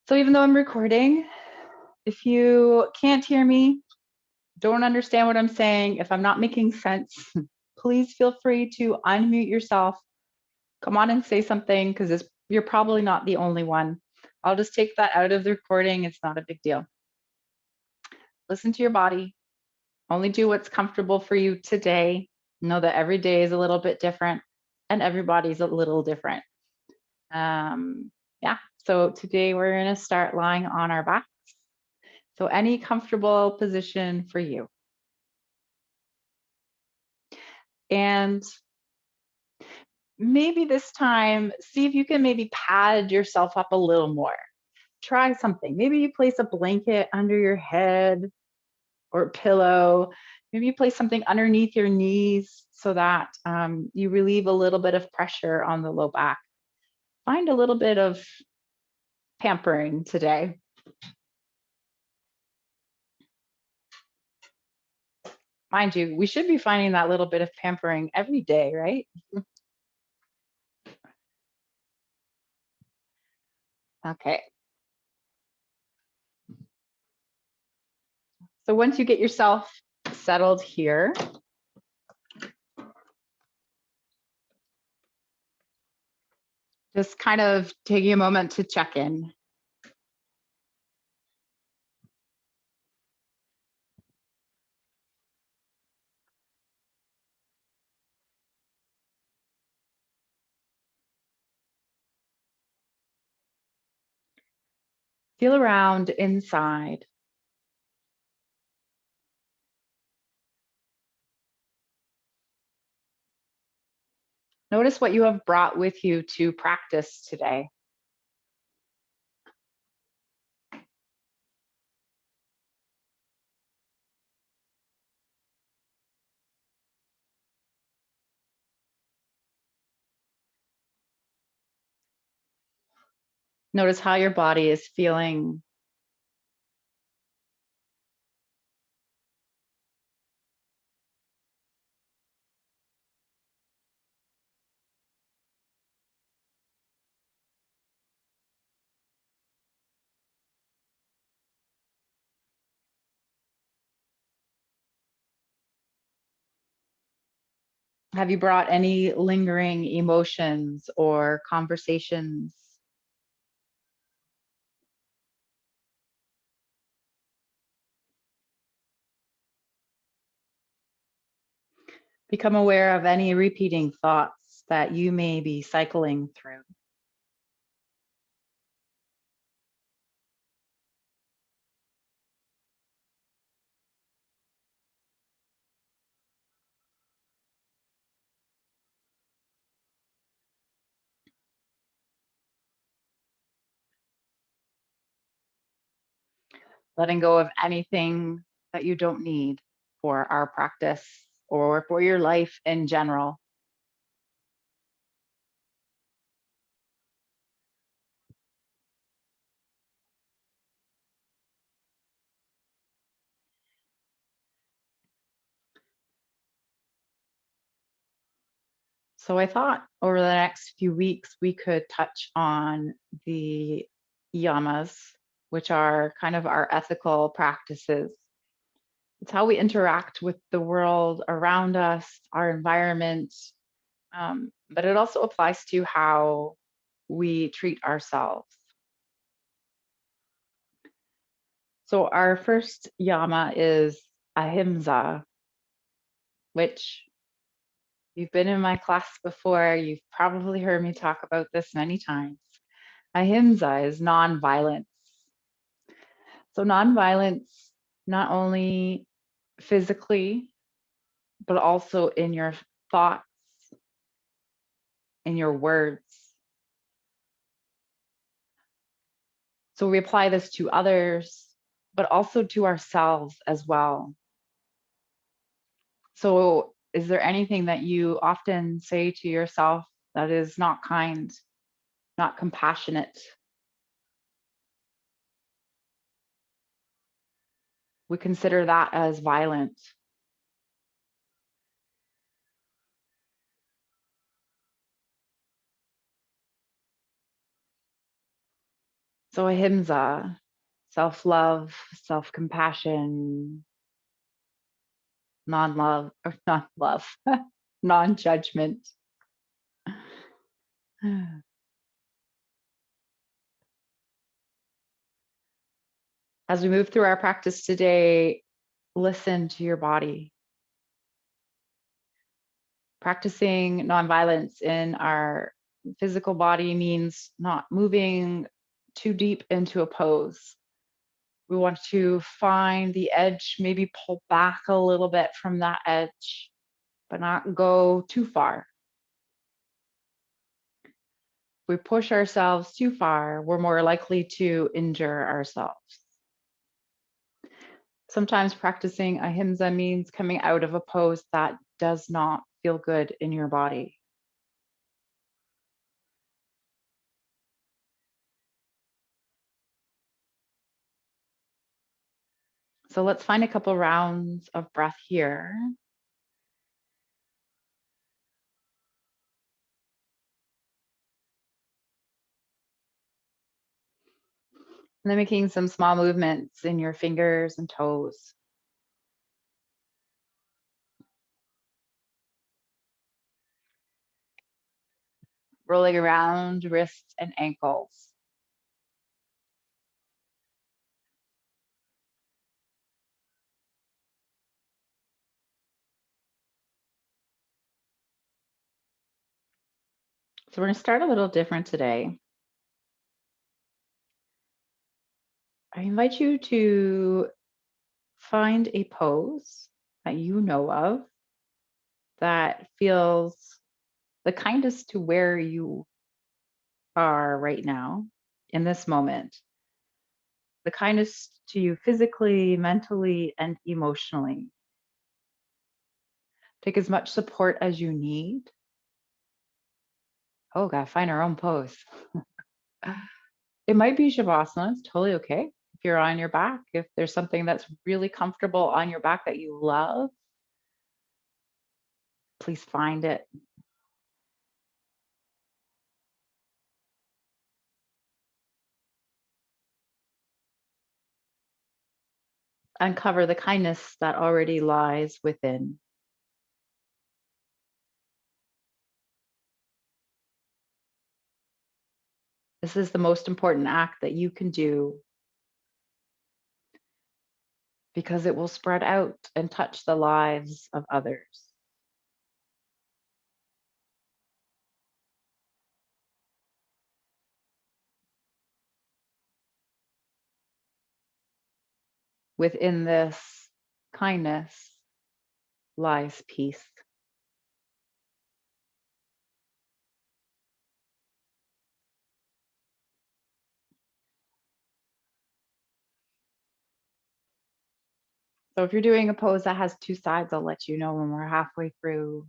So even though I'm recording, if you can't hear me, don't understand what I'm saying, if I'm not making sense, please feel free to unmute yourself. Come on and say something, because you're probably not the only one. I'll just take that out of the recording. It's not a big deal. Listen to your body. Only do what's comfortable for you today. Know that every day is a little bit different and everybody's a little different. Yeah, so today we're going to start lying on our backs. So any comfortable position for you. And maybe this time, see if you can maybe pad yourself up a little more. Try something. Maybe you place a blanket under your head or a pillow. Maybe you place something underneath your knees so that you relieve a little bit of pressure on the low back. Find a little bit of pampering today. Mind you, we should be finding that little bit of pampering every day, right? Okay. So once you get yourself settled here, just kind of taking a moment to check in. Feel around inside. Notice what you have brought with you to practice today. Notice how your body is feeling. Have you brought any lingering emotions or conversations? Become aware of any repeating thoughts that you may be cycling through. Letting go of anything that you don't need for our practice or for your life in general. So I thought over the next few weeks, we could touch on the yamas, which are kind of our ethical practices. It's how we interact with the world around us, our environment, but it also applies to how we treat ourselves. So our first yama is Ahimsa, which you've been in my class before. You've probably heard me talk about this many times. Ahimsa is nonviolence. So nonviolence, not only physically, but also in your thoughts, in your words. So we apply this to others, but also to ourselves as well. So is there anything that you often say to yourself that is not kind, not compassionate? We consider that as violent. So Ahimsa, self-love, self-compassion, non-love, or not love, non-judgment. As we move through our practice today, listen to your body. Practicing nonviolence in our physical body means not moving too deep into a pose. We want to find the edge, maybe pull back a little bit from that edge, but not go too far. If we push ourselves too far, we're more likely to injure ourselves. Sometimes practicing ahimsa means coming out of a pose that does not feel good in your body. So let's find a couple rounds of breath here. And then making some small movements in your fingers and toes. Rolling around wrists and ankles. So we're going to start a little different today. I invite you to find a pose that you know of that feels the kindest to where you are right now in this moment, the kindest to you physically, mentally, and emotionally. Take as much support as you need. Oh, gotta find our own pose. It might be Shavasana. It's totally okay. If you're on your back, if there's something that's really comfortable on your back that you love, please find it. Uncover the kindness that already lies within. This is the most important act that you can do because it will spread out and touch the lives of others. Within this kindness lies peace. So if you're doing a pose that has two sides, I'll let you know when we're halfway through.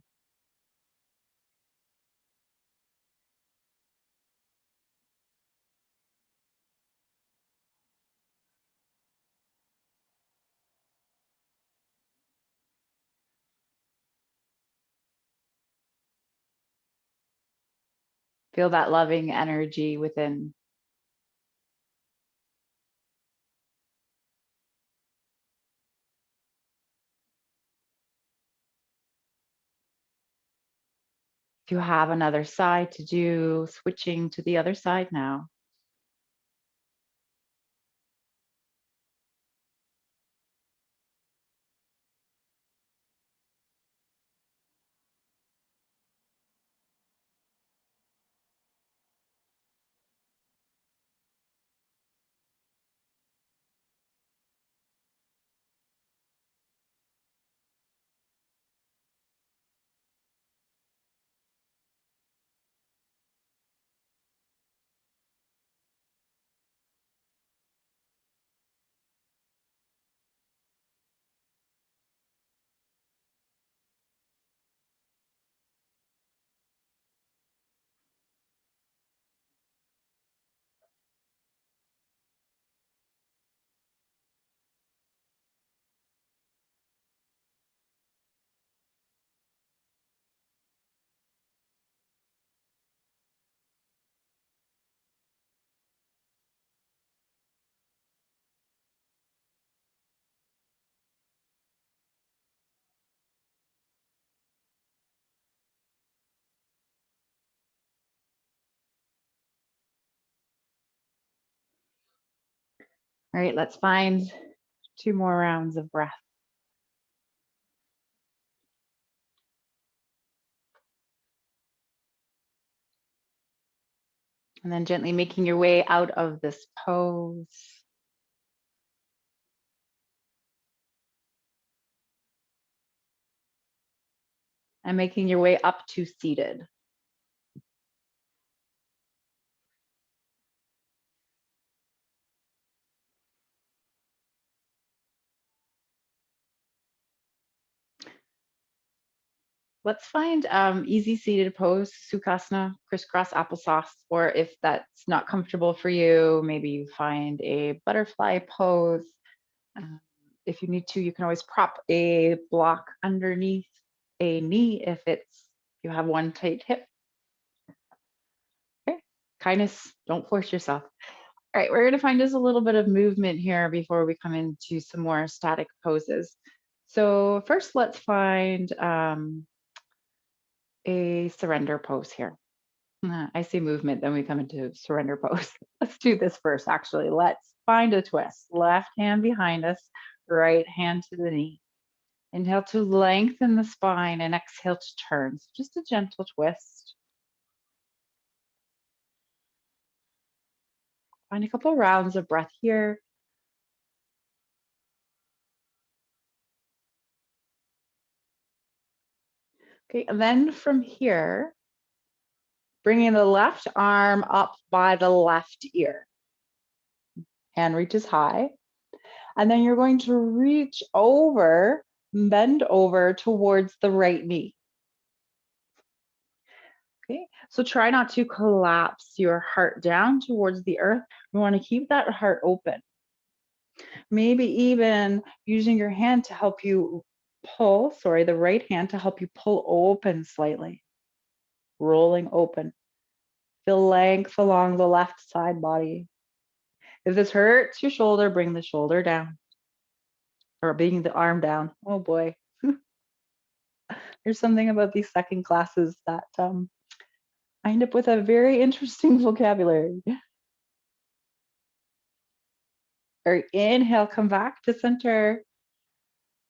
Feel that loving energy within. If you have another side to do, switching to the other side now. All right, let's find 2 more rounds of breath. And then gently making your way out of this pose. And making your way up to seated. Let's find easy seated pose, Sukhasana, crisscross applesauce, or if that's not comfortable for you, maybe you find a butterfly pose. If you need to, you can always prop a block underneath a knee if you have one tight hip. Okay, kindness, don't force yourself. All right, we're gonna find just a little bit of movement here before we come into some more static poses. So first, let's find a surrender pose here. I see movement, then we come into surrender pose. Let's do this first, actually. Let's find a twist. Left hand behind us, right hand to the knee. Inhale to lengthen the spine and exhale to turn. So just a gentle twist. Find a couple rounds of breath here. Okay, and then from here, bringing the left arm up by the left ear. Hand reaches high. And then you're going to reach over, bend over towards the right knee. Okay, so try not to collapse your heart down towards the earth. We want to keep that heart open. Maybe even using your hand to help you pull, the right hand to help you pull open slightly, rolling open. Feel length along the left side body. If this hurts your shoulder, bring the shoulder down or bring the arm down. Oh boy. There's something about these second classes that I end up with a very interesting vocabulary. All right, inhale, come back to center.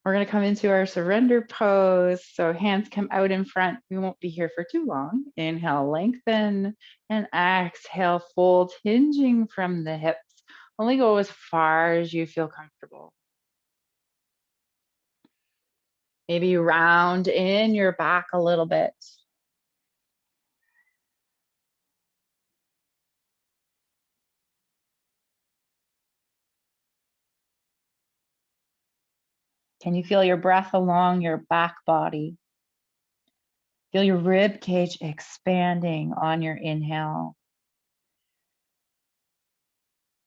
We're going to come into our surrender pose. So hands come out in front. We won't be here for too long. Inhale, lengthen, and exhale, fold, hinging from the hips. Only go as far as you feel comfortable. Maybe round in your back a little bit. Can you feel your breath along your back body? Feel your rib cage expanding on your inhale.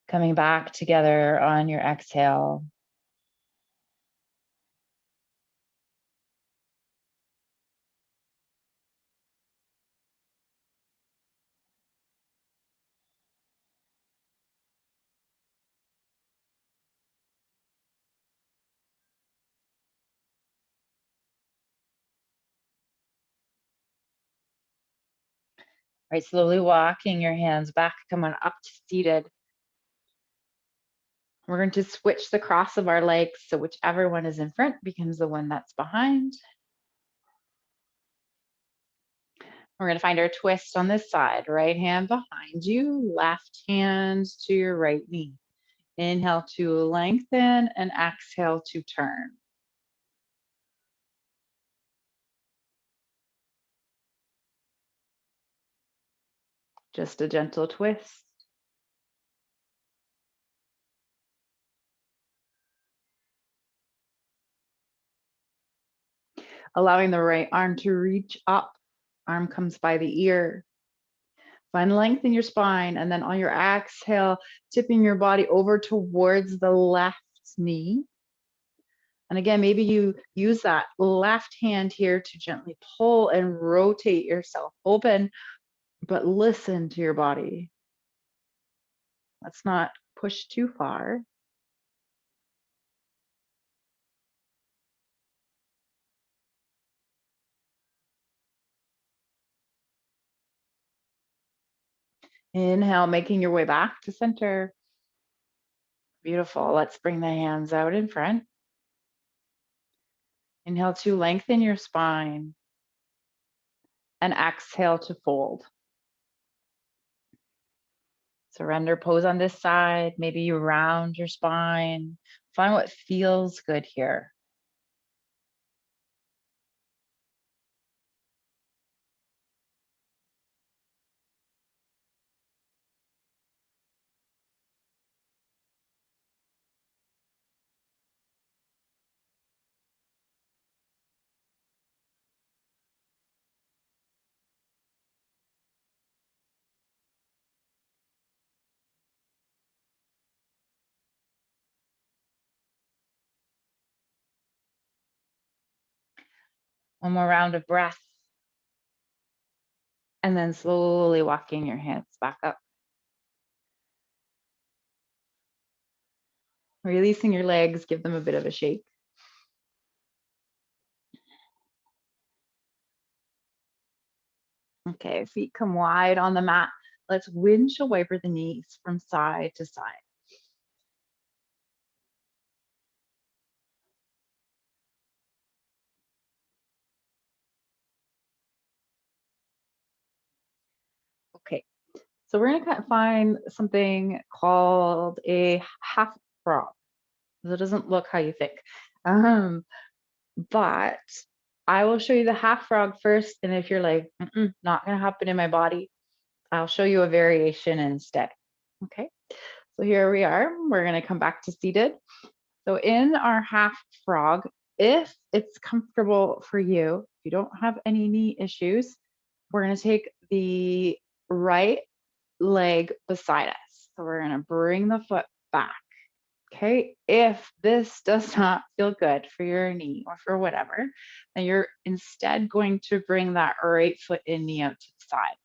Coming back together on your exhale. Right, slowly walking your hands back, come on up to seated. We're going to switch the cross of our legs, so whichever one is in front becomes the one that's behind. We're going to find our twist on this side. Right hand behind you, left hand to your right knee. Inhale to lengthen and exhale to turn. Just a gentle twist. Allowing the right arm to reach up. Arm comes by the ear. Find length in your spine, and then on your exhale, tipping your body over towards the left knee. And again, maybe you use that left hand here to gently pull and rotate yourself open, but listen to your body. Let's not push too far. Inhale, making your way back to center. Beautiful. Let's bring the hands out in front. Inhale to lengthen your spine and exhale to fold. Surrender pose on this side. Maybe you round your spine. Find what feels good here. One more round of breath. And then slowly walking your hands back up. Releasing your legs, give them a bit of a shake. Okay, feet come wide on the mat. Let's windshield wiper the knees from side to side. Okay, so we're gonna find something called a half frog. That doesn't look how you think. But I will show you the half frog first, and if you're like, not gonna happen in my body, I'll show you a variation instead. Okay, so here we are. We're gonna come back to seated. So in our half frog, if it's comfortable for you, if you don't have any knee issues, we're gonna take the right leg beside us. So we're gonna bring the foot back. Okay, if this does not feel good for your knee or for whatever, then you're instead going to bring that right foot and knee out to the side.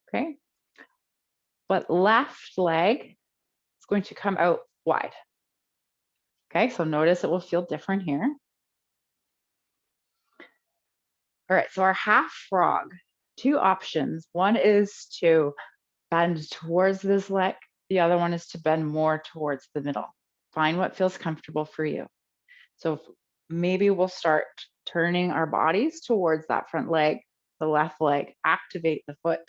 Okay, but left leg is going to come out wide. Okay, so notice it will feel different here. All right, so our half frog, two options. One is to bend towards this leg. The other one is to bend more towards the middle. Find what feels comfortable for you. So maybe we'll start turning our bodies towards that front leg, the left leg, activate the foot,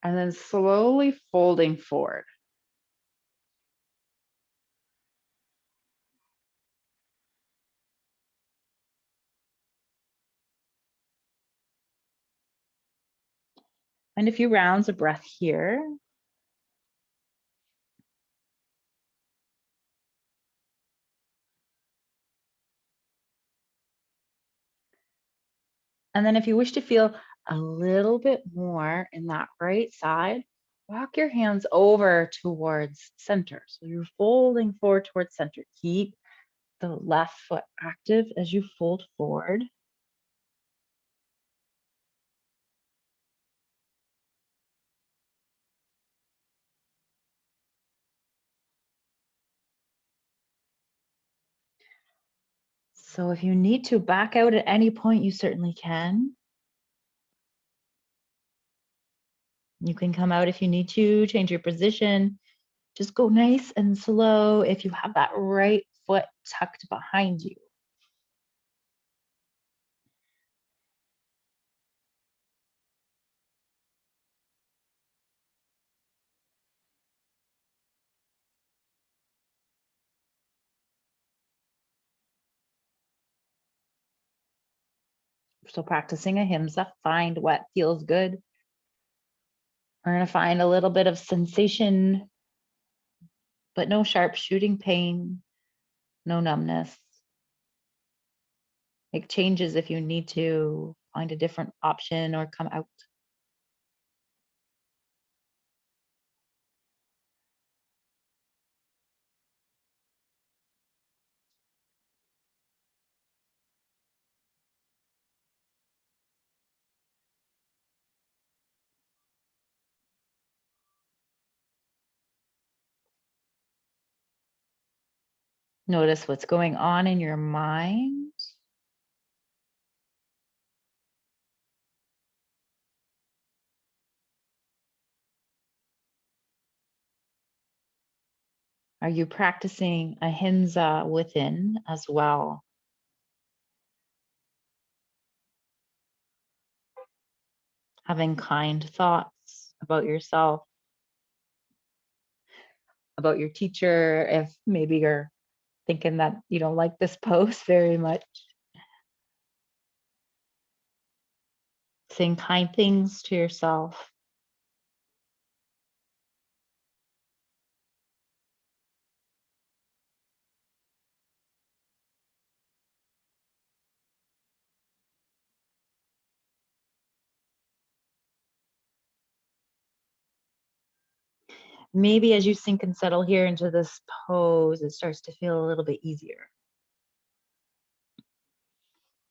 and then slowly folding forward. And a few rounds of breath here. And then if you wish to feel a little bit more in that right side, walk your hands over towards center. So you're folding forward towards center. Keep the left foot active as you fold forward. So if you need to back out at any point, you certainly can. You can come out if you need to, change your position. Just go nice and slow if you have that right foot tucked behind you. So practicing Ahimsa, find what feels good. We're going to find a little bit of sensation, but no sharp shooting pain, no numbness. Make changes if you need to, find a different option or come out. Notice what's going on in your mind. Are you practicing Ahimsa within as well? Having kind thoughts about yourself, about your teacher, if maybe you're thinking that you don't like this pose very much. Saying kind things to yourself. Maybe as you sink and settle here into this pose, it starts to feel a little bit easier.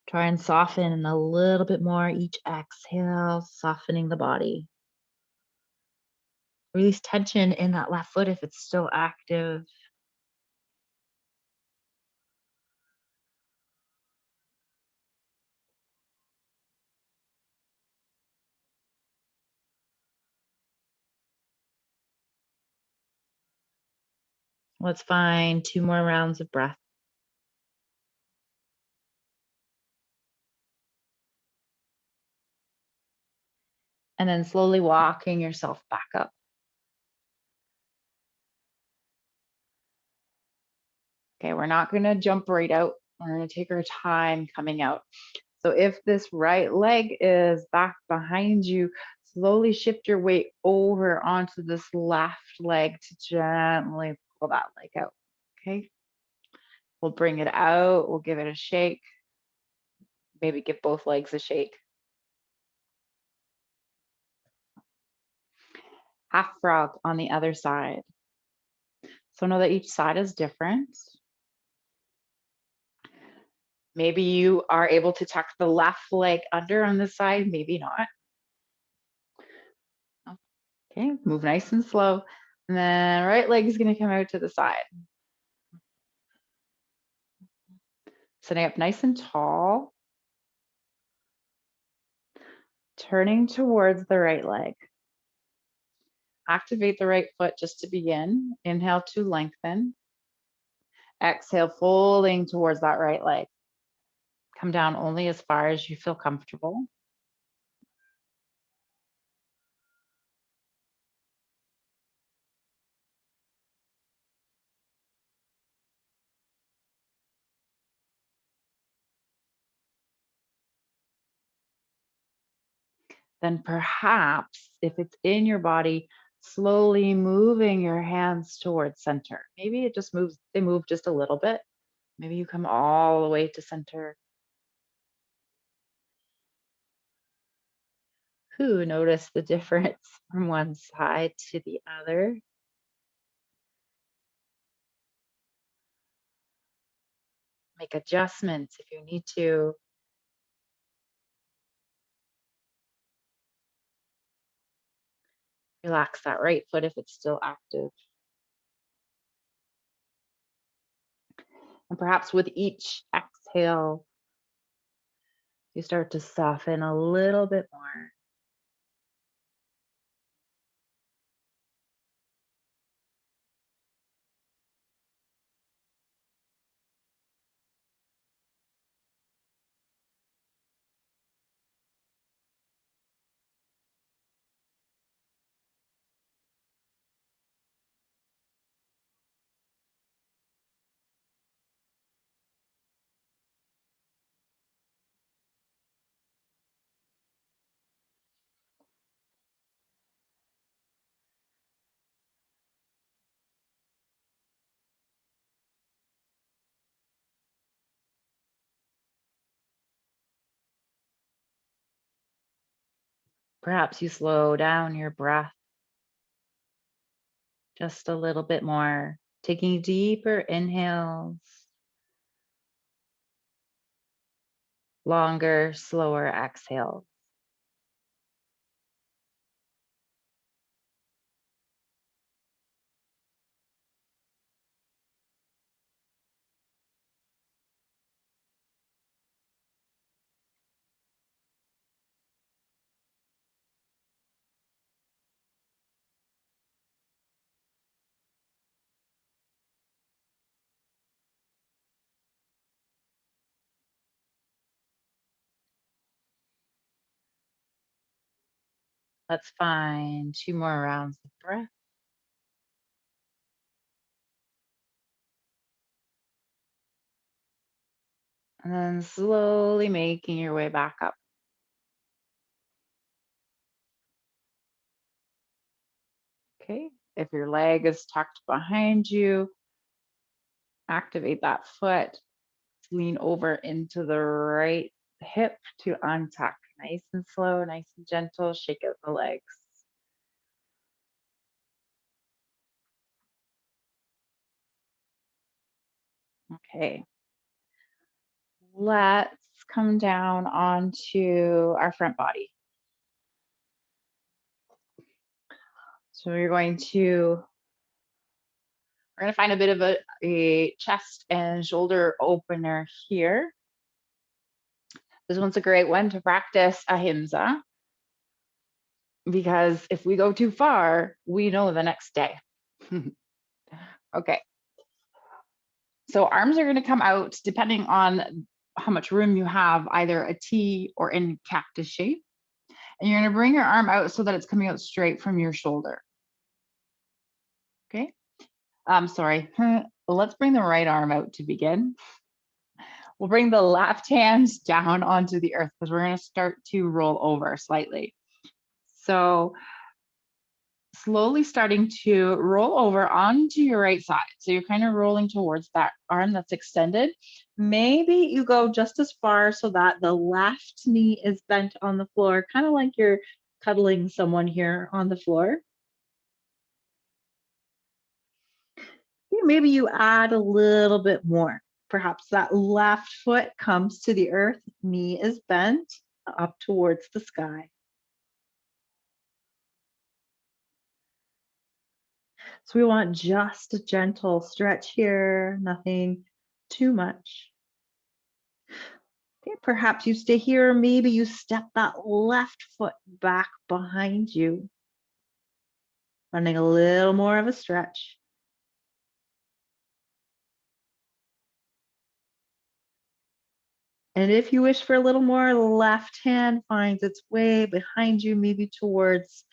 Try and soften a little bit more each exhale, softening the body. Release tension in that left foot if it's still active. Let's find 2 more rounds of breath. And then slowly walking yourself back up. Okay, we're not going to jump right out. We're going to take our time coming out. So if this right leg is back behind you, slowly shift your weight over onto this left leg to gently pull that leg out. Okay, we'll bring it out. We'll give it a shake. Maybe give both legs a shake. Half frog on the other side. So know that each side is different. Maybe you are able to tuck the left leg under on this side, maybe not. Okay, move nice and slow. And then right leg is going to come out to the side. Sitting up nice and tall. Turning towards the right leg. Activate the right foot just to begin. Inhale to lengthen. Exhale, folding towards that right leg. Come down only as far as you feel comfortable. Then perhaps, if it's in your body, slowly moving your hands towards center. Maybe it just moves, they move just a little bit. Maybe you come all the way to center. Who notice the difference from one side to the other? Make adjustments if you need to. Relax that right foot if it's still active. And perhaps with each exhale, you start to soften a little bit more. Perhaps you slow down your breath just a little bit more, taking deeper inhales, longer, slower exhales. Let's find 2 more rounds of breath. And then slowly making your way back up. Okay. If your leg is tucked behind you, activate that foot. Lean over into the right hip to untuck. Nice and slow, nice and gentle. Shake out the legs. Okay. Let's come down onto our front body. So we're going to find a bit of a chest and shoulder opener here. This one's a great one to practice Ahimsa, because if we go too far, we know the next day. Okay. So arms are going to come out depending on how much room you have, either a T or in cactus shape. And you're going to bring your arm out so that it's coming out straight from your shoulder. Okay. Sorry. Let's bring the right arm out to begin. We'll bring the left hand down onto the earth because we're going to start to roll over slightly. So slowly starting to roll over onto your right side. So you're kind of rolling towards that arm that's extended. Maybe you go just as far so that the left knee is bent on the floor, kind of like you're cuddling someone here on the floor. Maybe you add a little bit more. Perhaps that left foot comes to the earth, knee is bent up towards the sky. So we want just a gentle stretch here, nothing too much. Okay, perhaps you stay here, maybe you step that left foot back behind you, running a little more of a stretch. And if you wish for a little more, left hand finds its way behind you, maybe towards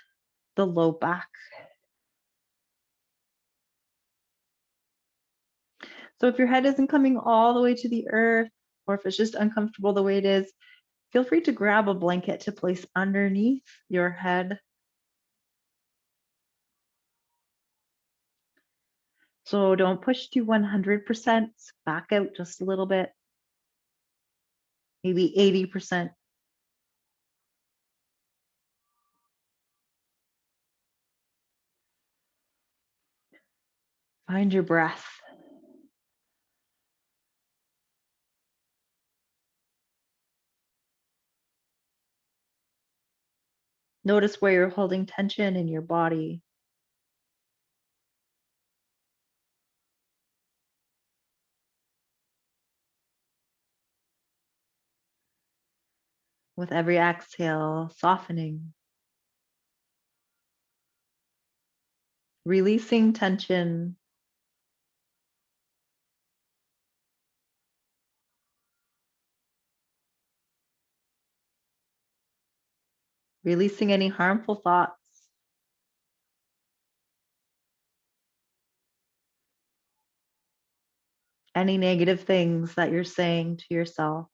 the low back. So if your head isn't coming all the way to the earth, or if it's just uncomfortable the way it is, feel free to grab a blanket to place underneath your head. So don't push to 100%, back out just a little bit, maybe 80%. Find your breath. Notice where you're holding tension in your body. With every exhale, softening, releasing tension, releasing any harmful thoughts, any negative things that you're saying to yourself.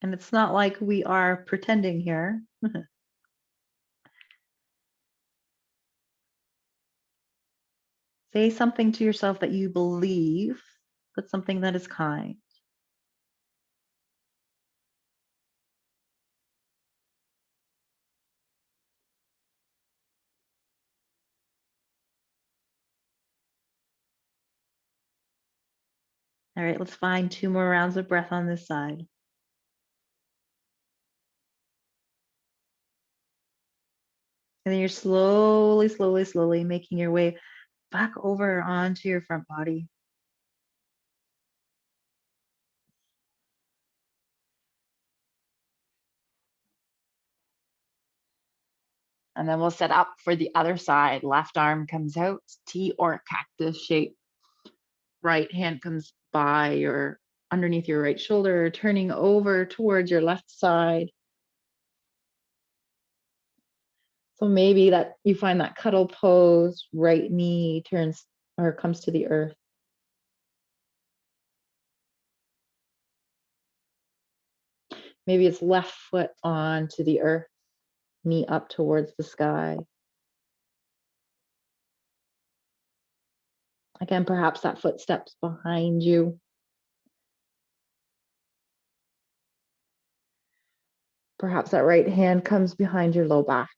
And it's not like we are pretending here. Say something to yourself that you believe, but something that is kind. All right, let's find 2 more rounds of breath on this side. And then you're slowly, slowly, slowly making your way back over onto your front body. And then we'll set up for the other side. Left arm comes out, T or cactus shape. right hand comes by your underneath your right shoulder, turning over towards your left side. So maybe that you find that cuddle pose, right knee turns or comes to the earth. Maybe it's left foot onto the earth, knee up towards the sky. Again, perhaps that foot steps behind you. Perhaps that right hand comes behind your low back.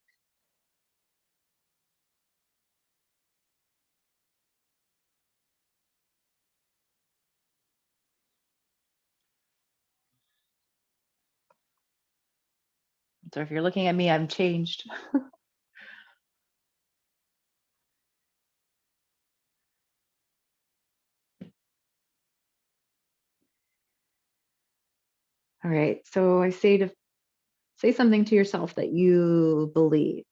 So if you're looking at me, I'm changed. All right. So I say something to yourself that you believe.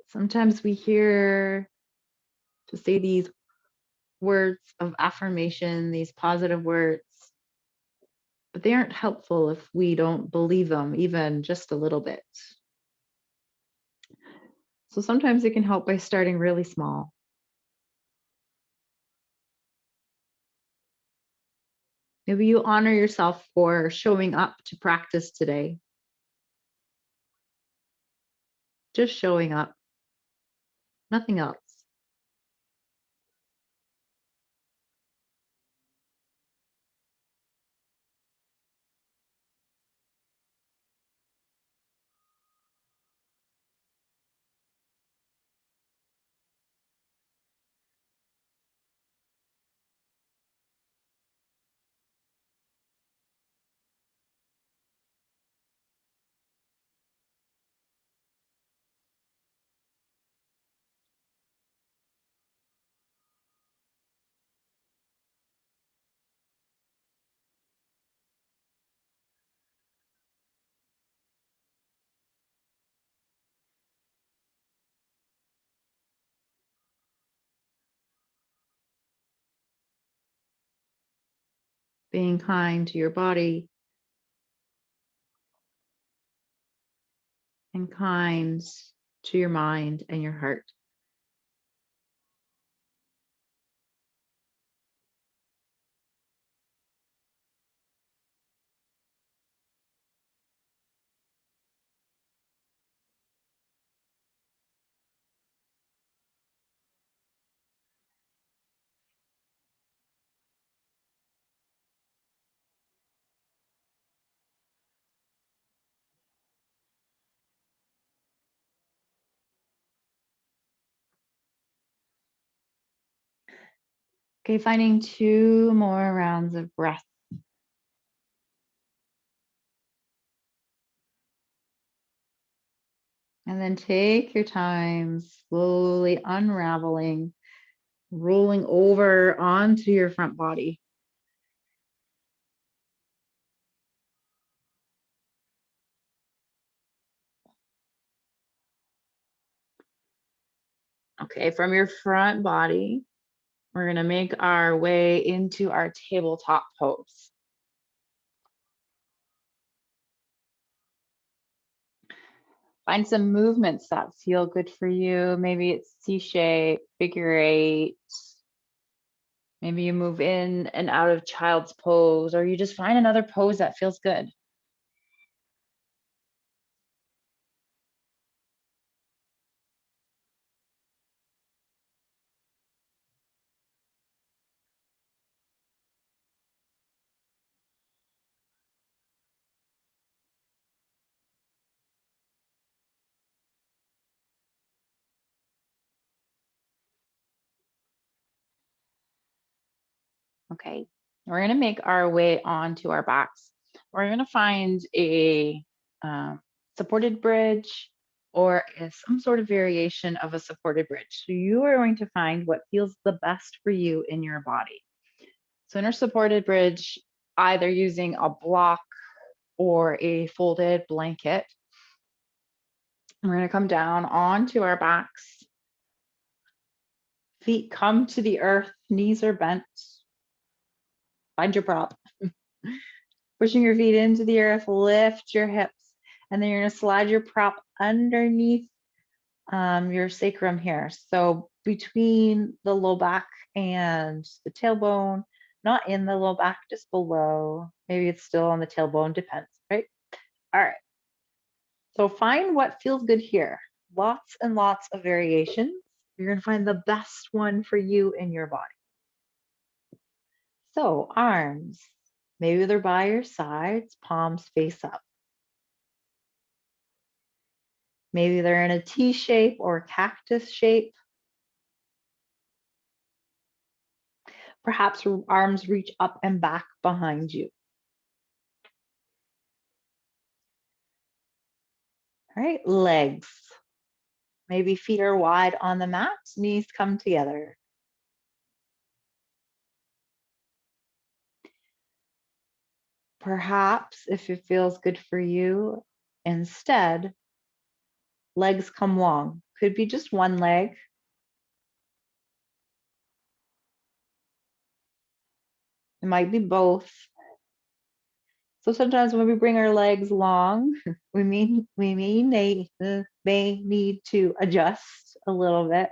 Sometimes we hear to say these words of affirmation, these positive words, but they aren't helpful if we don't believe them even just a little bit. So sometimes it can help by starting really small. Maybe you honor yourself for showing up to practice today. Just showing up, nothing else. Being kind to your body and kind to your mind and your heart. Okay, finding 2 more rounds of breath. And then take your time, slowly unraveling, rolling over onto your front body. Okay, from your front body, we're going to make our way into our tabletop pose. Find some movements that feel good for you. Maybe it's C shape, figure eight. Maybe you move in and out of child's pose, or you just find another pose that feels good. Okay, we're going to make our way onto our backs. We're going to find a supported bridge or some sort of variation of a supported bridge. So you are going to find what feels the best for you in your body. So in our supported bridge, either using a block or a folded blanket, we're going to come down onto our backs. Feet come to the earth, knees are bent. Find your prop. Pushing your feet into the earth, lift your hips, and then you're going to slide your prop underneath your sacrum here. So between the low back and the tailbone, not in the low back, just below. Maybe it's still on the tailbone, depends, right? All right. So find what feels good here. Lots and lots of variations. You're going to find the best one for you in your body. So arms, maybe they're by your sides, palms face up. Maybe they're in a T shape or cactus shape. Perhaps arms reach up and back behind you. All right, legs. Maybe feet are wide on the mat, knees come together. Perhaps, if it feels good for you, instead, legs come long. Could be just one leg. It might be both. So sometimes when we bring our legs long, we may need to adjust a little bit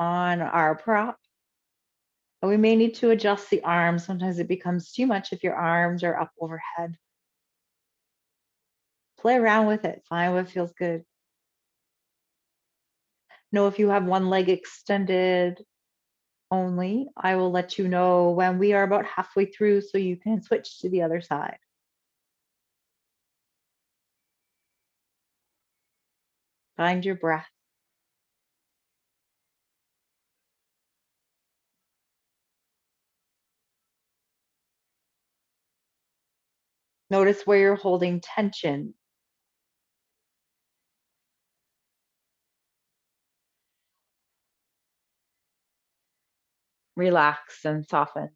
on our prop. We may need to adjust the arms. Sometimes it becomes too much if your arms are up overhead. Play around with it. Find what feels good. Know if you have one leg extended only. I will let you know when we are about halfway through so you can switch to the other side. Find your breath. Notice where you're holding tension. Relax and soften.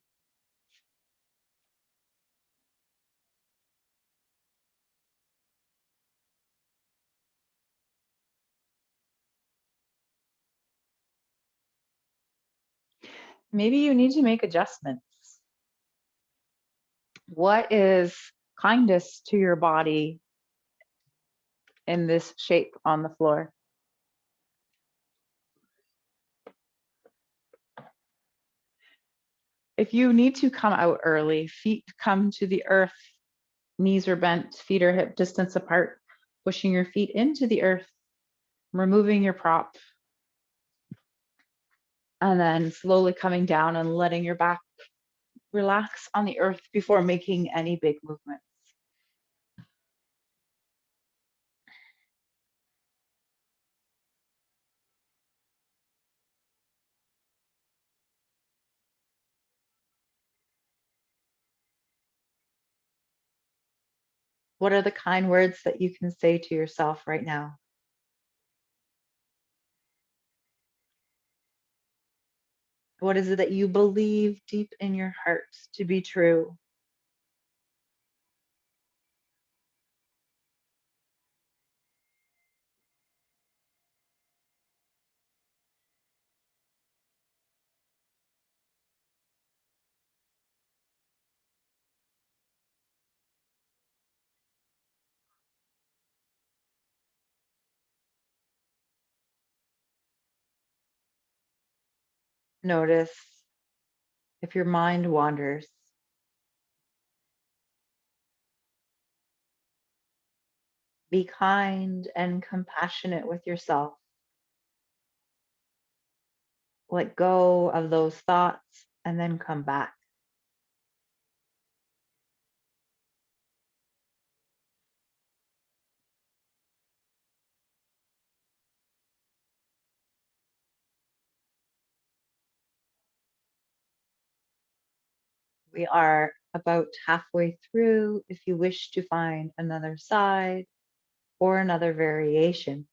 Maybe you need to make adjustments. What is kindest to your body in this shape on the floor? If you need to come out early, feet come to the earth, knees are bent, feet are hip distance apart, pushing your feet into the earth, removing your prop, and then slowly coming down and letting your back relax on the earth before making any big movements. What are the kind words that you can say to yourself right now? What is it that you believe deep in your heart to be true? Notice if your mind wanders. Be kind and compassionate with yourself. Let go of those thoughts and then come back. We are about halfway through. If you wish to find another side or another variation,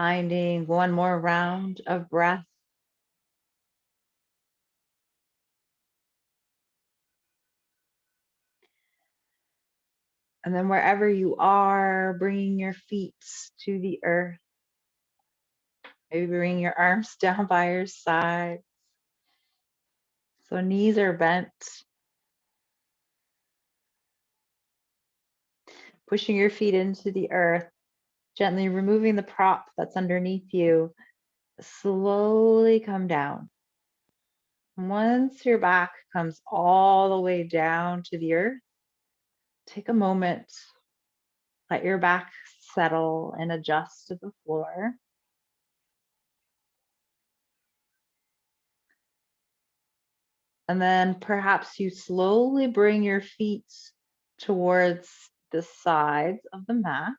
Finding one more round of breath. And then wherever you are, bringing your feet to the earth. Maybe bring your arms down by your side. So knees are bent. Pushing your feet into the earth. Gently removing the prop that's underneath you. Slowly come down. Once your back comes all the way down to the earth, take a moment. Let your back settle and adjust to the floor. And then perhaps you slowly bring your feet towards the sides of the mat.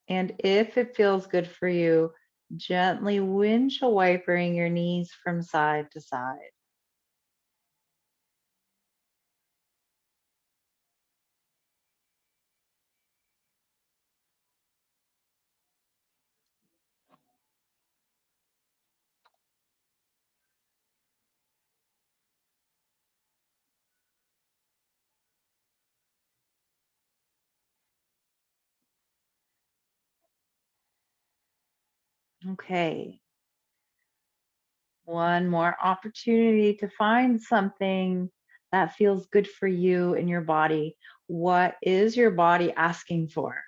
And if it feels good for you, gently windshield wipering your knees from side to side. Okay. One more opportunity to find something that feels good for you in your body. What is your body asking for?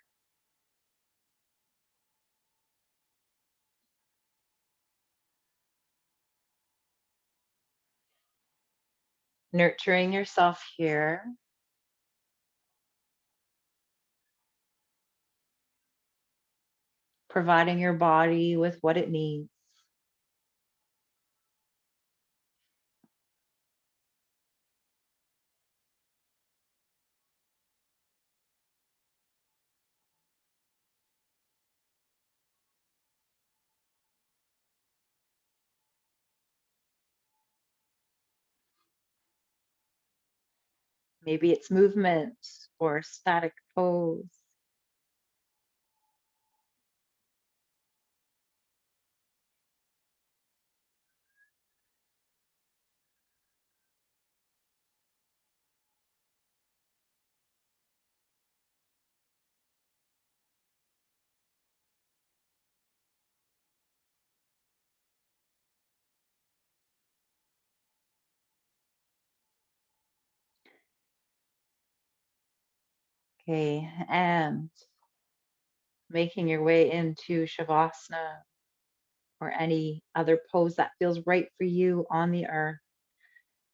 Nurturing yourself here. Providing your body with what it needs. Maybe it's movement or static pose. Okay, and making your way into Shavasana or any other pose that feels right for you on the earth.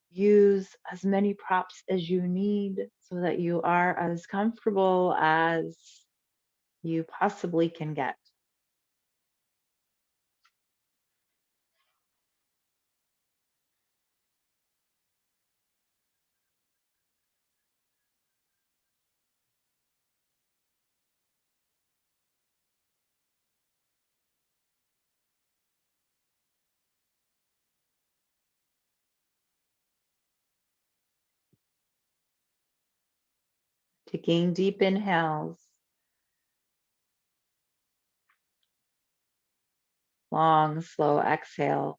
Use as many props as you need so that you are as comfortable as you possibly can get. Taking deep inhales, long, slow exhales.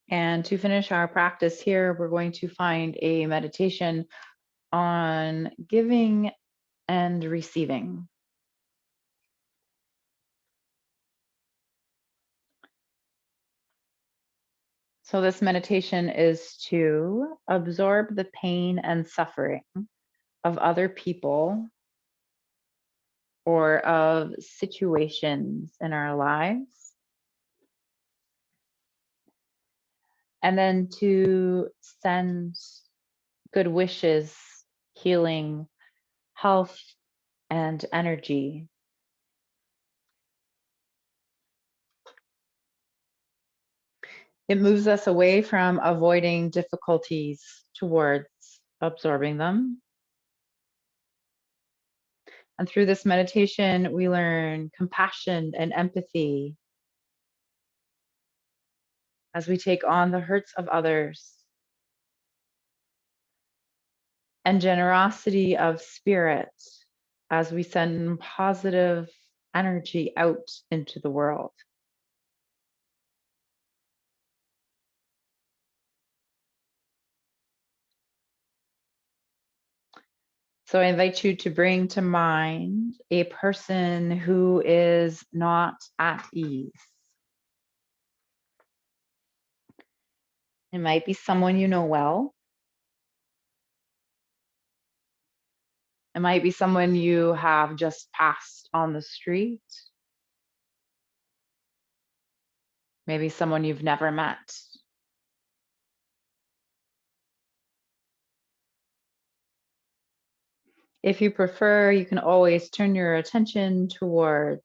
And to finish our practice here, we're going to find a meditation on giving and receiving. So, this meditation is to absorb the pain and suffering of other people or of situations in our lives, and then to send good wishes, healing, health, and energy. It moves us away from avoiding difficulties towards absorbing them. And through this meditation, we learn compassion and empathy as we take on the hurts of others, and generosity of spirit as we send positive energy out into the world. So I invite you to bring to mind a person who is not at ease. It might be someone you know well. It might be someone you have just passed on the street. Maybe someone you've never met. If you prefer, you can always turn your attention towards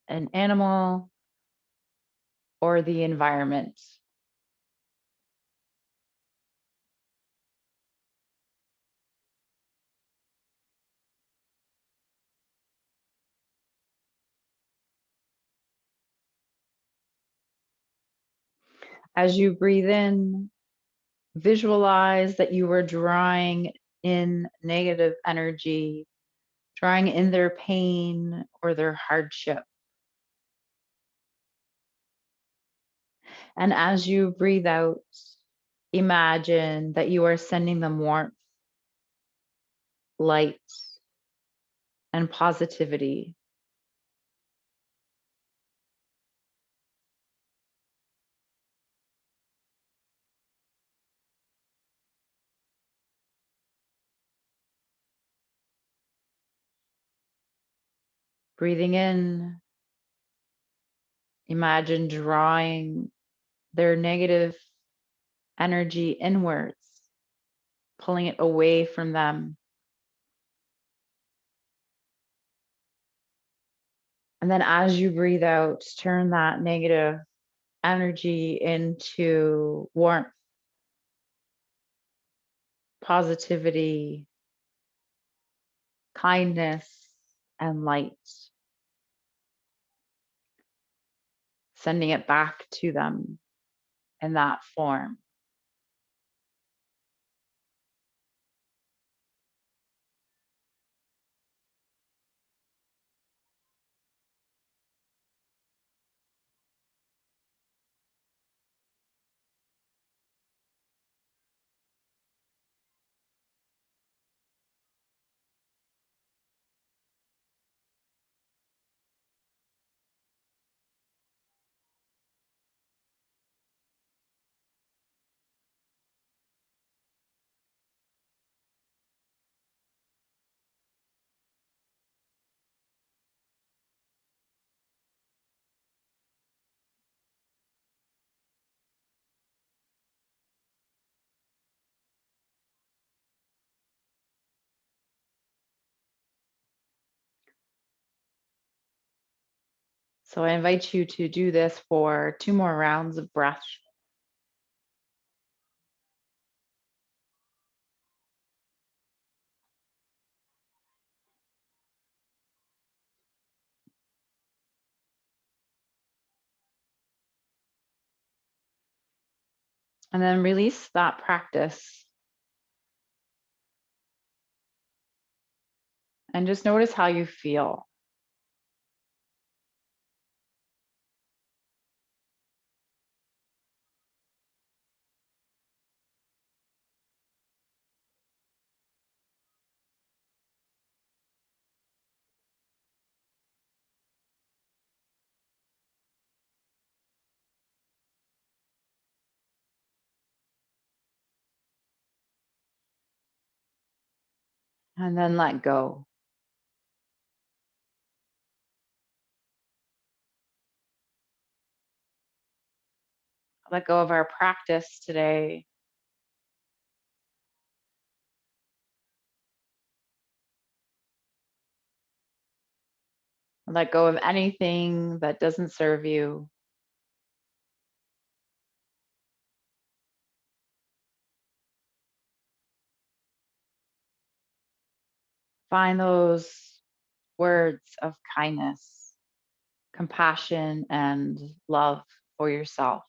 an animal or the environment. As you breathe in, visualize that you are drawing in negative energy, drawing in their pain or their hardship. And as you breathe out, imagine that you are sending them warmth, light, and positivity. Breathing in, imagine drawing their negative energy inwards, pulling it away from them. And then as you breathe out, turn that negative energy into warmth, positivity, kindness, and light, sending it back to them in that form. So I invite you to do this for 2 more rounds of breath. And then release that practice. And just notice how you feel. And then let go. Let go of our practice today. Let go of anything that doesn't serve you. Find those words of kindness, compassion, and love for yourself.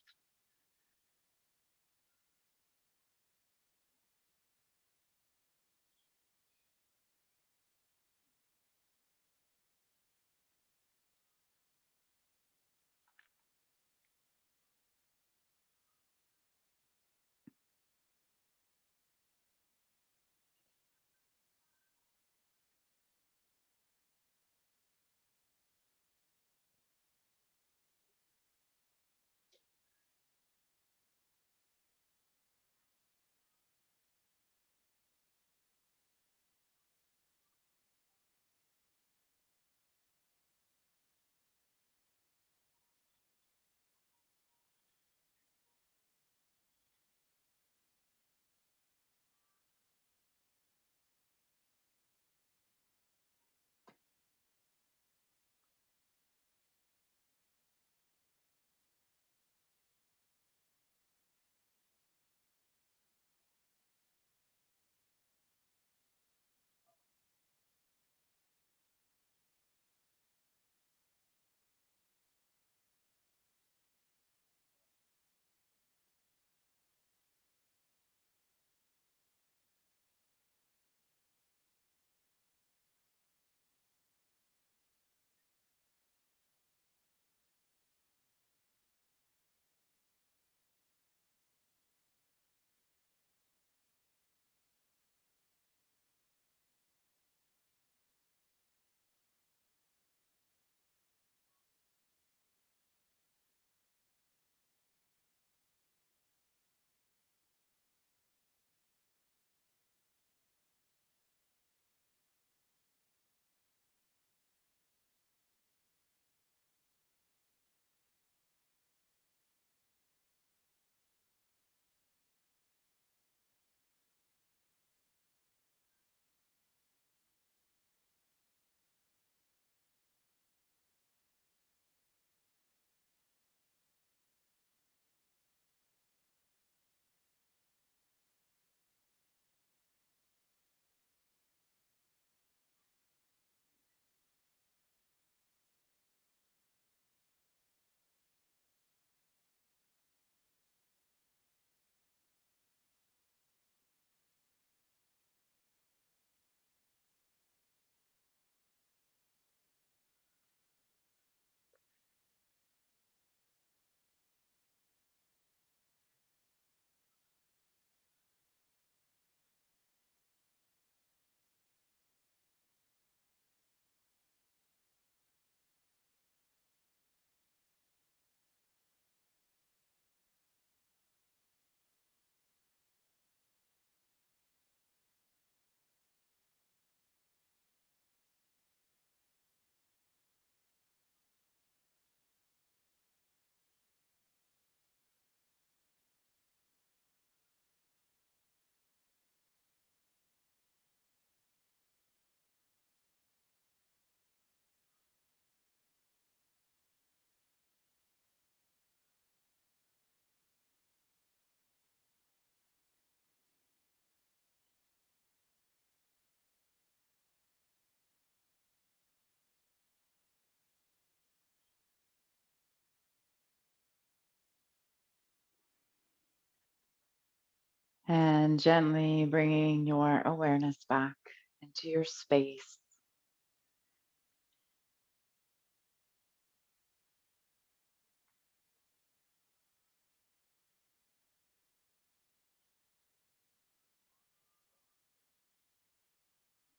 And gently bringing your awareness back into your space.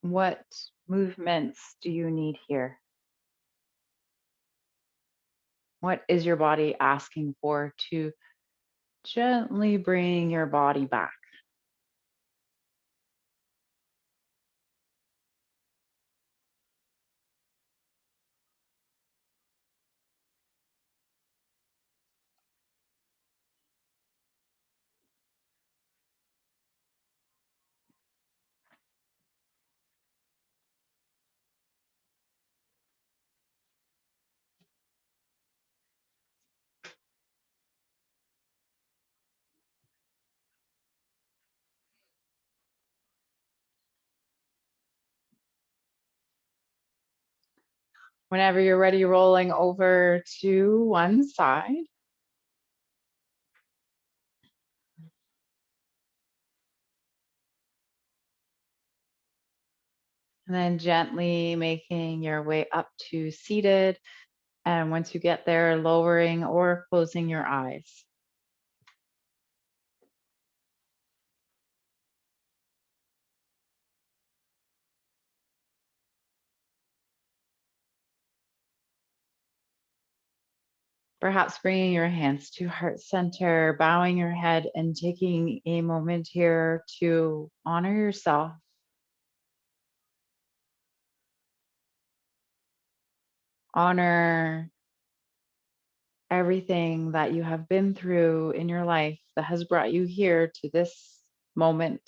What movements do you need here? What is your body asking for to gently bring your body back? Whenever you're ready, rolling over to one side. And then gently making your way up to seated. And once you get there, lowering or closing your eyes. Perhaps bringing your hands to heart center, bowing your head, and taking a moment here to honor yourself, honor everything that you have been through in your life that has brought you here to this moment.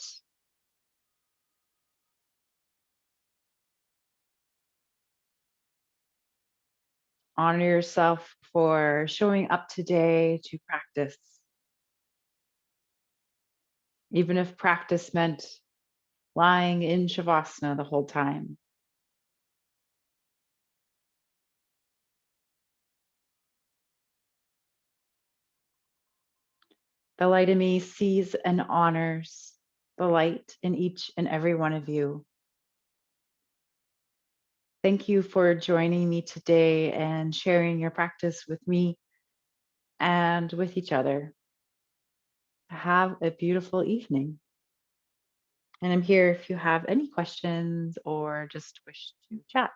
Honor yourself for showing up today to practice, even if practice meant lying in Shavasana the whole time. The light in me sees and honors the light in each and every one of you. Thank you for joining me today and sharing your practice with me and with each other. Have a beautiful evening. And I'm here if you have any questions or just wish to chat.